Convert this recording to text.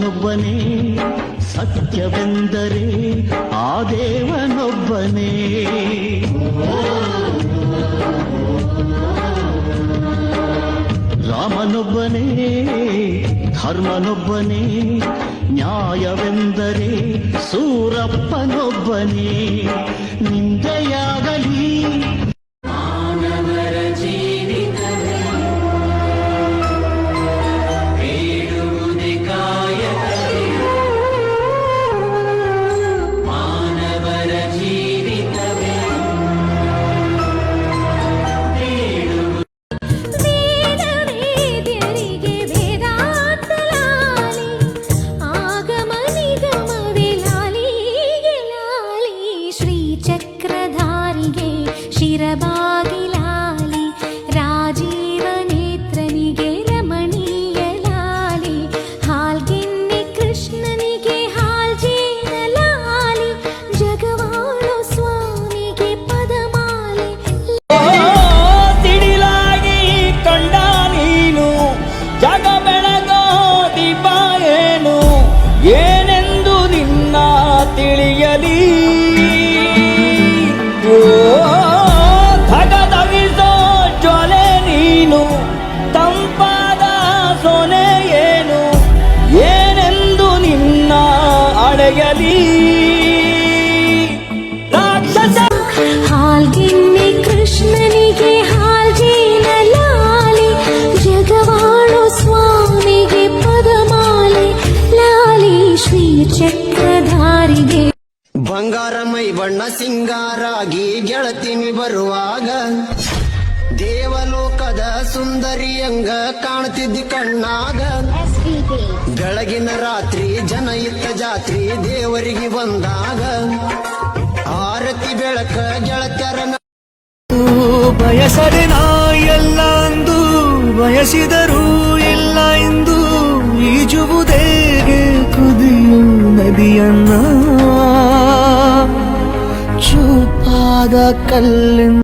ರಾಮನೊಬ್ಬನೇ ಸತ್ಯವೆಂದರೆ ಆ ದೇವನೊಬ್ಬನೇ. ರಾಮನೊಬ್ಬನೇ ಧರ್ಮನೊಬ್ಬನೇ, ನ್ಯಾಯವೆಂದರೆ ಸೂರಪ್ಪನೊಬ್ಬನೇ. ನಿಂದೆಯಾಗಲಿ ಮಾನವರ ಜೀವಿತವೇ ಬೇಡುವುದೇ ಕಾಯಕವೇ. ಮಾನವರ ಜೀವಿತವೇ ಚಕ್ರಧಾರಿಗೆ ಶಿರಬಾಗಿಲಾಲಿ, ರಾಜೀವ ನೇತ್ರನಿಗೆ ರಮಣೀಯ ಲಾಲಿ, ಹಾಲ್ಗೆನ್ನೆ ಕೃಷ್ಣನಿಗೆ ಹಾಲ್ಜೇನ ಲಾಲಿ, ಜಗವಾಳು ಸ್ವಾಮಿಗೆ ಪದಮಾಲೆ. ಸಿಡಿಲಾಗಿ ಕಂಡ ನೀನು ಜಗ ಬೆಳಗೋ ದೀಪ ಏನು, ಏನೆಂದು ನಿನ್ನ ತಿಳಿಯಲಿ. ಧಗಧಗಿಸೋ ಜ್ವಲೆ ನೀನು, ತಂಪಾದ ಸೊನೆ ಏನು, ಏನೆಂದು ನಿನ್ನ ಅಳೆಯಲಿ. ರಾಕ್ಷಸ ಹಾಲ್ಗೆನ್ನೆ ಕೃಷ್ಣನಿಗೆ ಹಾಲ್ಜೇನ ಲಾಲಿ, ಜಗವಾಳು ಸ್ವಾಮಿಗೆ ಪದಮಾಲೆ ಲಾಲಿ, ಶ್ರೀ ಚಕ್ರಧಾರಿಗೆ. ಬಂಗಾರ ಮೈ ಬಣ್ಣ ಸಿಂಗಾರಾಗಿ ಗೆಳತಿನಿ ಬರುವಾಗ, ದೇವಲೋಕದ ಸುಂದರಿಯಂಗ ಕಾಣ್ತಿದ್ದಿ ಕಣ್ಣಾಗ. ಬೆಳಗಿನ ರಾತ್ರಿ ಜನ ಇತ್ತ ಜಾತ್ರಿ ದೇವರಿಗೆ ಬಂದಾಗ, ಆರತಿ ಬೆಳಕ ಗೆಳತ್ಯರ ಬಯಸದೆ ನಾ ಎಲ್ಲ ಅಂದು, ಬಯಸಿದರೂ ಇಲ್ಲ ಎಂದು ಈಜುವುದೇಗೆ ಕುದಿಯು ನದಿಯನ್ನ. ಚೂಪಾದ ಕಲ್ಲಿನ